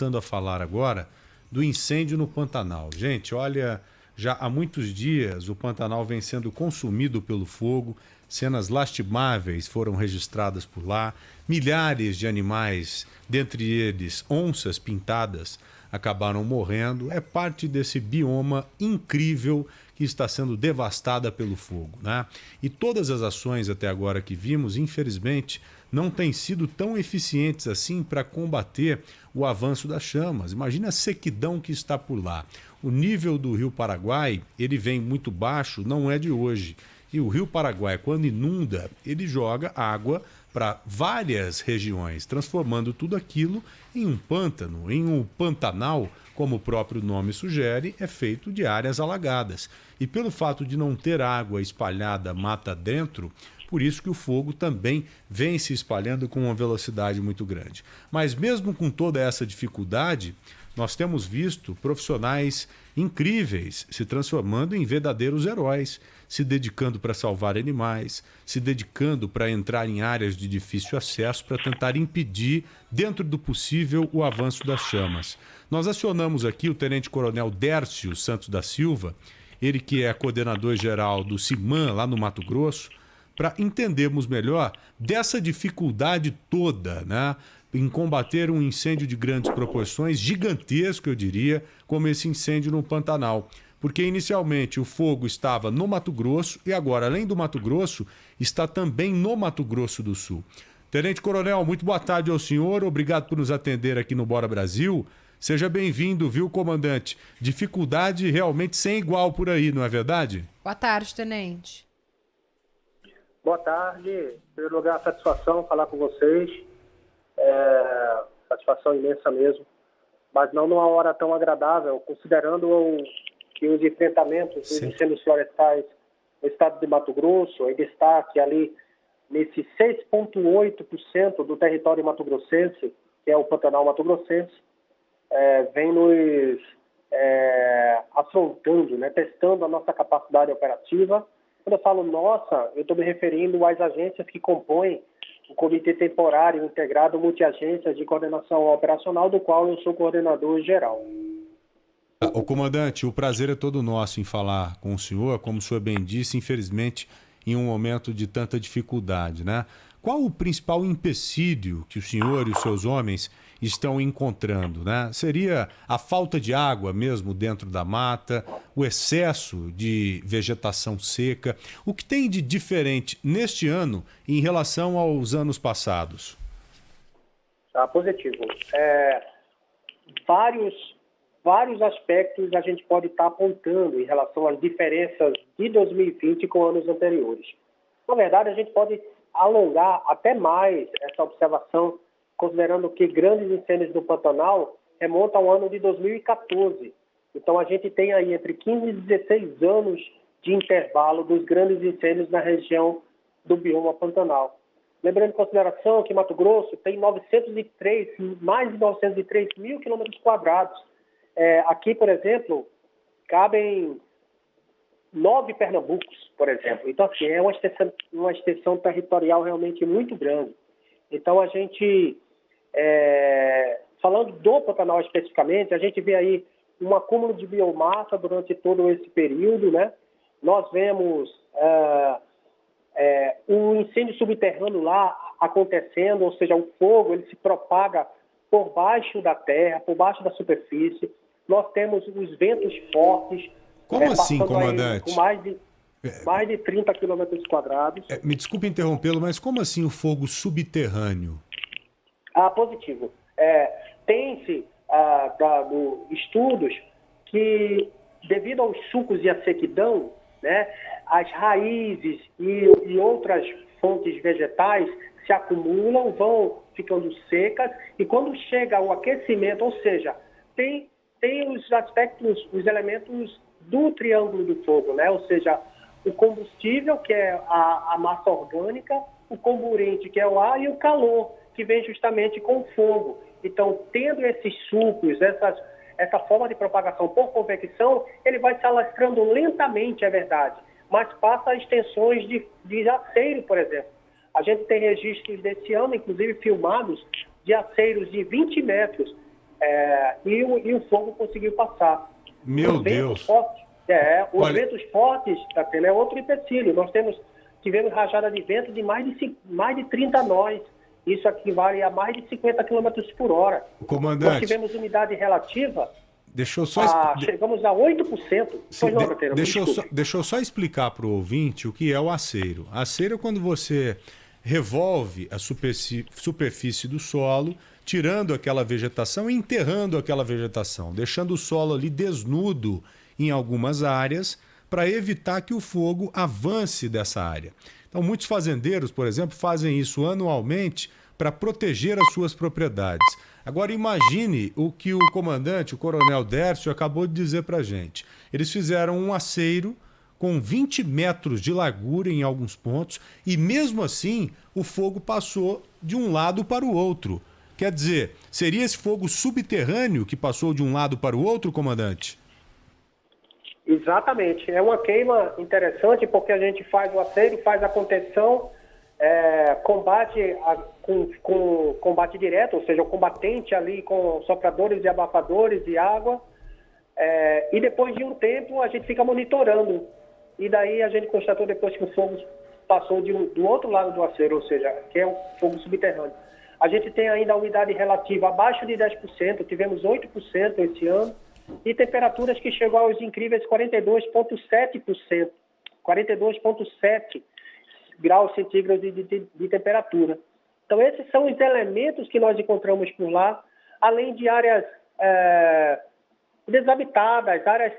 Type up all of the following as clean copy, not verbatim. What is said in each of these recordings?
Voltando a falar agora do incêndio no Pantanal. Gente, olha, já há muitos dias o Pantanal vem sendo consumido pelo fogo, cenas lastimáveis foram registradas por lá, milhares de animais, dentre eles onças pintadas, acabaram morrendo. É parte desse bioma incrível que está sendo devastada pelo fogo, né? E todas as ações até agora que vimos, infelizmente, não têm sido tão eficientes assim para combater o avanço das chamas. Imagina a sequidão que está por lá. O nível do Rio Paraguai, ele vem muito baixo, não é de hoje. E o Rio Paraguai, quando inunda, ele joga água para várias regiões, transformando tudo aquilo em um pântano, em um pantanal, como o próprio nome sugere, é feito de áreas alagadas. E pelo fato de não ter água espalhada mata dentro, por isso que o fogo também vem se espalhando com uma velocidade muito grande. Mas mesmo com toda essa dificuldade, nós temos visto profissionais incríveis se transformando em verdadeiros heróis, se dedicando para salvar animais, se dedicando para entrar em áreas de difícil acesso para tentar impedir, dentro do possível, o avanço das chamas. Nós acionamos aqui o Tenente-Coronel Dércio Santos da Silva, ele que é coordenador-geral do CIMAM, lá no Mato Grosso, para entendermos melhor dessa dificuldade toda, né, em combater um incêndio de grandes proporções, gigantesco, eu diria, como esse incêndio no Pantanal. Porque inicialmente o fogo estava no Mato Grosso e agora, além do Mato Grosso, está também no Mato Grosso do Sul. Tenente Coronel, muito boa tarde ao senhor, obrigado por nos atender aqui no Bora Brasil. Seja bem-vindo, viu, comandante? Dificuldade realmente sem igual por aí, não é verdade? Boa tarde, tenente. Boa tarde, em primeiro lugar, satisfação falar com vocês, satisfação imensa mesmo, mas não numa hora tão agradável, considerando que os enfrentamentos dos incêndios florestais no estado de Mato Grosso, em destaque ali nesse 6,8% do território mato-grossense, que é o Pantanal mato-grossense, vem nos afrontando, né, testando a nossa capacidade operativa. Quando eu falo nossa, eu estou me referindo às agências que compõem o Comitê Temporário Integrado Multiagências de Coordenação Operacional, do qual eu sou coordenador geral. O comandante, o prazer é todo nosso em falar com o senhor, como o senhor bem disse, infelizmente em um momento de tanta dificuldade, né? Qual o principal empecilho que o senhor e os seus homens estão encontrando, né? Seria a falta de água mesmo dentro da mata, o excesso de vegetação seca? O que tem de diferente neste ano em relação aos anos passados? Positivo. Vários aspectos a gente pode estar apontando em relação às diferenças de 2020 com anos anteriores. Na verdade, a gente pode alongar até mais essa observação, considerando que grandes incêndios do Pantanal remontam ao ano de 2014. Então, a gente tem aí entre 15 e 16 anos de intervalo dos grandes incêndios na região do bioma Pantanal. Lembrando em consideração que Mato Grosso tem mais de 903 mil quilômetros quadrados. Aqui, por exemplo, cabem 9 Pernambucos, por exemplo. Então, assim, é uma extensão territorial realmente muito grande. Então, a gente, falando do Pantanal especificamente, a gente vê aí um acúmulo de biomassa durante todo esse período, né? Nós vemos um incêndio subterrâneo lá acontecendo, ou seja, o fogo ele se propaga por baixo da terra, por baixo da superfície. Nós temos os ventos fortes. Como assim, comandante? Com mais de 30 quilômetros quadrados. Me desculpe interrompê-lo, mas como assim o fogo subterrâneo? Positivo. Tem-se estudos que, devido aos sucos e à sequidão, né, as raízes e outras fontes vegetais se acumulam, vão ficando secas, e quando chega o aquecimento, ou seja, tem os aspectos, os elementos do triângulo do fogo, né? Ou seja, o combustível, que é a massa orgânica, o comburente, que é o ar, e o calor, que vem justamente com o fogo. Então, tendo esses sucos, essa forma de propagação por convecção, ele vai se alastrando lentamente, é verdade, mas passa a extensões de aceiro, por exemplo. A gente tem registros desse ano, inclusive filmados, de aceiros de 20 metros E o fogo conseguiu passar. Meu Os ventos Deus! fortes, os Olha- ventos fortes, Datena, é outro empecilho. Nós tivemos rajada de vento de mais de 30 nós. Isso equivale a mais de 50 quilômetros por hora. Nós Comandante, tivemos umidade relativa, deixa eu só... chegamos a 8%. Sim, Pois não, Datena, me desculpe. deixa eu só explicar para o ouvinte o que é o aceiro. Aceiro é quando você revolve a superfície do solo, tirando aquela vegetação e enterrando aquela vegetação, deixando o solo ali desnudo em algumas áreas para evitar que o fogo avance dessa área. Então, muitos fazendeiros, por exemplo, fazem isso anualmente para proteger as suas propriedades. Agora imagine o que o comandante, o coronel Dércio, acabou de dizer para a gente. Eles fizeram um aceiro com 20 metros de largura em alguns pontos e mesmo assim o fogo passou de um lado para o outro. Quer dizer, seria esse fogo subterrâneo que passou de um lado para o outro, comandante? Exatamente. É uma queima interessante porque a gente faz o aceiro, faz a contenção, combate com combate direto, ou seja, o combatente ali com sopradores e abafadores e água, e depois de um tempo a gente fica monitorando. E daí a gente constatou depois que o fogo passou do outro lado do aceiro, ou seja, que é o fogo subterrâneo. A gente tem ainda a umidade relativa abaixo de 10%, tivemos 8% esse ano, e temperaturas que chegam aos incríveis 42,7%, 42,7 graus centígrados de temperatura. Então, esses são os elementos que nós encontramos por lá, além de áreas desabitadas, áreas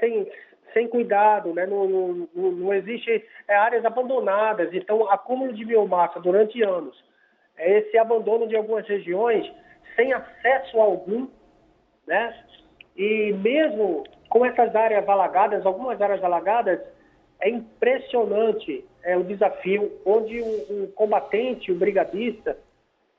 sem cuidado, né? Não existe áreas abandonadas, então acúmulo de biomassa durante anos. Esse abandono de algumas regiões sem acesso algum, né? E mesmo com essas áreas alagadas, algumas áreas alagadas, é impressionante o desafio, onde o combatente, o brigadista,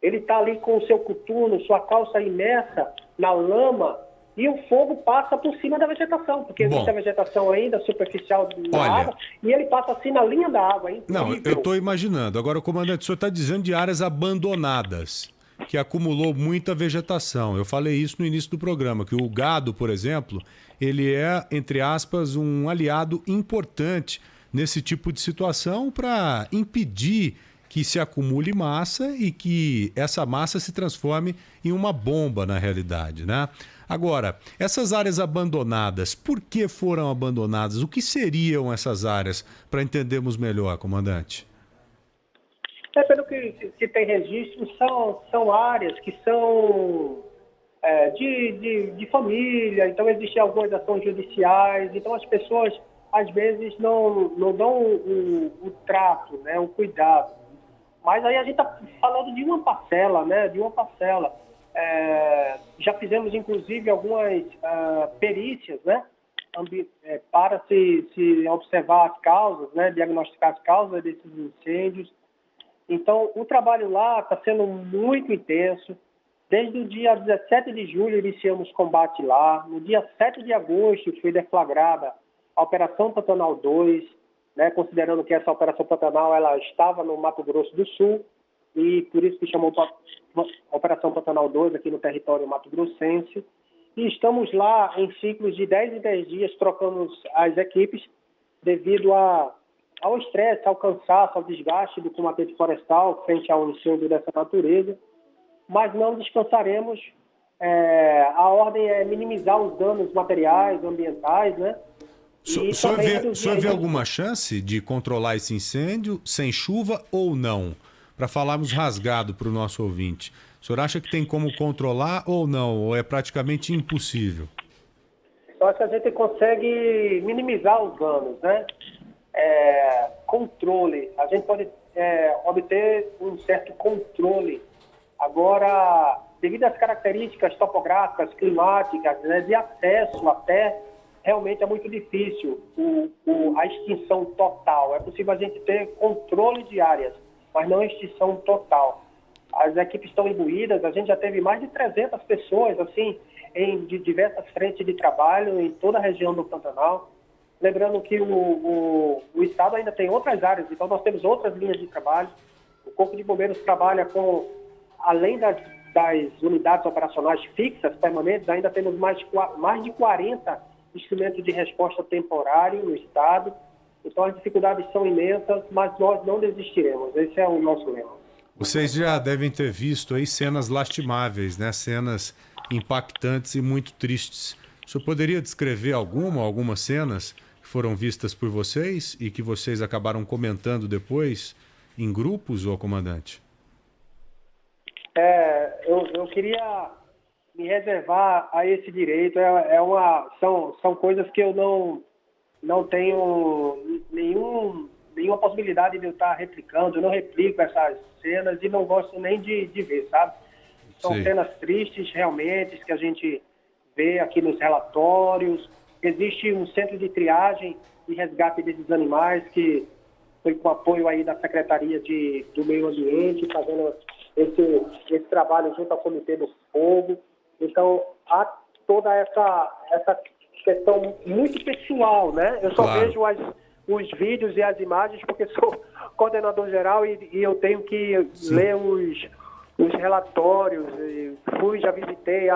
ele está ali com o seu coturno, sua calça imersa na lama, e o fogo passa por cima da vegetação, porque existe a vegetação ainda superficial da água, e ele passa assim na linha da água. Não, eu estou imaginando. Agora, comandante, o senhor está dizendo de áreas abandonadas, que acumulou muita vegetação. Eu falei isso no início do programa, que o gado, por exemplo, ele é, entre aspas, um aliado importante nesse tipo de situação para impedir que se acumule massa e que essa massa se transforme em uma bomba na realidade, né? Agora, essas áreas abandonadas, por que foram abandonadas? O que seriam essas áreas, para entendermos melhor, comandante? Pelo que se tem registro, são áreas que são de família, então existem algumas ações judiciais, então as pessoas às vezes não dão o trato, né, o cuidado. Mas aí a gente está falando de uma parcela, né, de uma parcela. Já fizemos inclusive algumas perícias, né, para se observar as causas, né, diagnosticar as causas desses incêndios. Então, o trabalho lá está sendo muito intenso. Desde o dia 17 de julho iniciamos combate lá. No dia 7 de agosto foi deflagrada a Operação Pantanal 2, né, considerando que essa Operação Pantanal ela estava no Mato Grosso do Sul, e por isso que chamou Operação Pantanal 2 aqui no território mato-grossense. E estamos lá em ciclos de 10 em 10 dias trocando as equipes devido ao estresse, ao cansaço, ao desgaste do combatente florestal frente a um incêndio dessa natureza. Mas não descansaremos. A ordem é minimizar os danos materiais, ambientais, né? O senhor vê alguma chance de controlar esse incêndio sem chuva ou não? Para falarmos rasgado para o nosso ouvinte. O senhor acha que tem como controlar ou não? Ou é praticamente impossível? Eu acho que a gente consegue minimizar os danos, né? Controle. A gente pode obter um certo controle. Agora, devido às características topográficas, climáticas, né, de acesso até, realmente é muito difícil a extinção total. É possível a gente ter controle de áreas, mas não extinção total. As equipes estão imbuídas, a gente já teve mais de 300 pessoas, assim, de diversas frentes de trabalho em toda a região do Pantanal. Lembrando que o Estado ainda tem outras áreas, então nós temos outras linhas de trabalho. O Corpo de Bombeiros trabalha com, além das unidades operacionais fixas, permanentes, ainda temos mais de 40 instrumentos de resposta temporário no Estado. Então, as dificuldades são imensas, mas nós não desistiremos. Esse é o nosso lema. Vocês já devem ter visto aí cenas lastimáveis, né? Cenas impactantes e muito tristes. O senhor poderia descrever algumas cenas que foram vistas por vocês e que vocês acabaram comentando depois em grupos, ô comandante? Eu queria me reservar a esse direito. São coisas que eu não tenho nenhuma possibilidade de eu estar replicando. Eu não replico essas cenas e não gosto nem de ver, sabe? São Sim. cenas tristes, realmente, que a gente vê aqui nos relatórios. Existe um centro de triagem e resgate desses animais que foi com apoio aí da Secretaria do Meio Ambiente, fazendo esse trabalho junto ao Comitê do Fogo. Então, há toda essa questão muito pessoal, né? Eu só Claro. vejo os vídeos e as imagens porque sou coordenador geral e eu tenho que ler os relatórios. Já visitei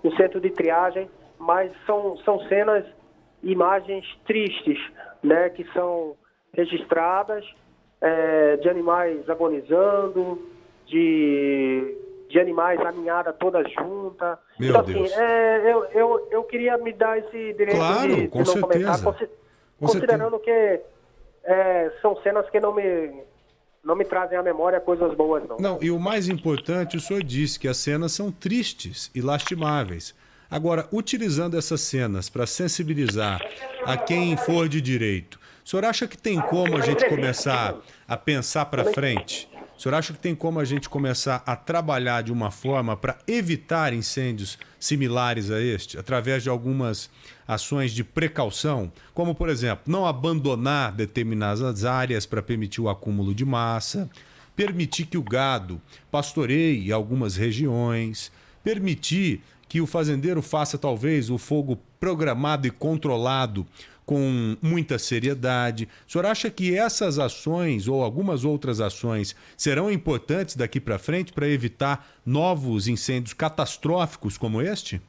o centro de triagem, mas são cenas, imagens tristes, né? Que são registradas, de animais agonizando, de animais, a ninhada toda junta. Meu então, Deus. assim, eu queria me dar esse direito Claro, de com não certeza. comentar, Com considerando que são cenas que não me trazem à memória coisas boas, não. Não, e o mais importante, o senhor disse que as cenas são tristes e lastimáveis. Agora, utilizando essas cenas para sensibilizar a quem for de direito, o senhor acha que tem como a gente começar a pensar para frente? O senhor acha que tem como a gente começar a trabalhar de uma forma para evitar incêndios similares a este, através de algumas ações de precaução, como, por exemplo, não abandonar determinadas áreas para permitir o acúmulo de massa, permitir que o gado pastoreie algumas regiões, permitir que o fazendeiro faça talvez o fogo programado e controlado com muita seriedade. O senhor acha que essas ações ou algumas outras ações serão importantes daqui para frente para evitar novos incêndios catastróficos como este?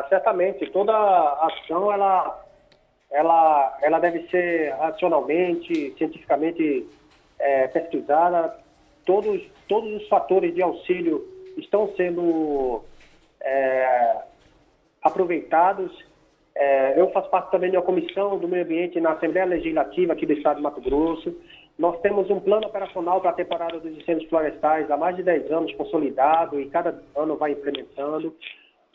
Certamente, toda ação ela deve ser racionalmente, cientificamente pesquisada. Todos os fatores de auxílio estão sendo aproveitados. Eu faço parte também de uma comissão do meio ambiente na Assembleia Legislativa aqui do Estado de Mato Grosso. Nós temos um plano operacional para a temporada dos incêndios florestais há mais de 10 anos consolidado e cada ano vai implementando.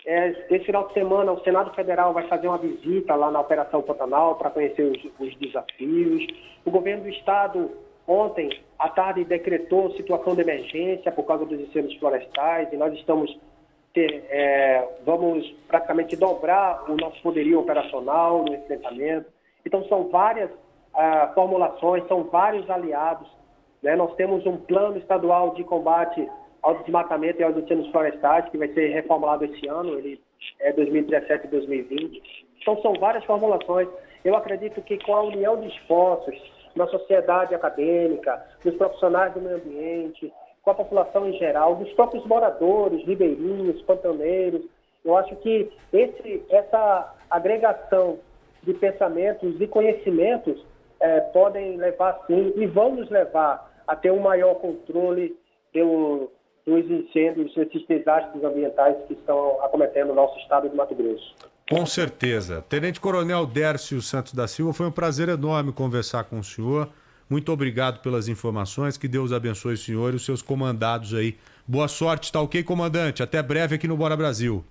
Esse final de semana o Senado Federal vai fazer uma visita lá na Operação Pantanal para conhecer os desafios. O governo do Estado ontem à tarde decretou situação de emergência por causa dos incêndios florestais e nós vamos praticamente dobrar o nosso poderio operacional no enfrentamento. Então, são várias formulações, são vários aliados, né? Nós temos um plano estadual de combate ao desmatamento e aos incêndios florestais, que vai ser reformulado esse ano, ele é 2017 e 2020. Então, são várias formulações. Eu acredito que com a união de esforços na sociedade acadêmica, dos profissionais do meio ambiente, com a população em geral, dos próprios moradores, ribeirinhos, pantaneiros. Eu acho que essa agregação de pensamentos e conhecimentos podem levar, sim, e vão nos levar a ter um maior controle dos incêndios, esses desastres ambientais que estão acometendo o nosso estado de Mato Grosso. Com certeza. Tenente Coronel Dércio Santos da Silva, foi um prazer enorme conversar com o senhor. Muito obrigado pelas informações, que Deus abençoe o senhor e os seus comandados aí. Boa sorte, tá ok, comandante? Até breve aqui no Bora Brasil.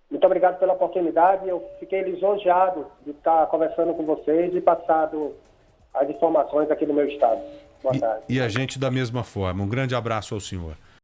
Muito obrigado pela oportunidade, eu fiquei lisonjeado de estar conversando com vocês e passado as informações aqui do meu estado. Boa tarde. E a gente da mesma forma. Um grande abraço ao senhor.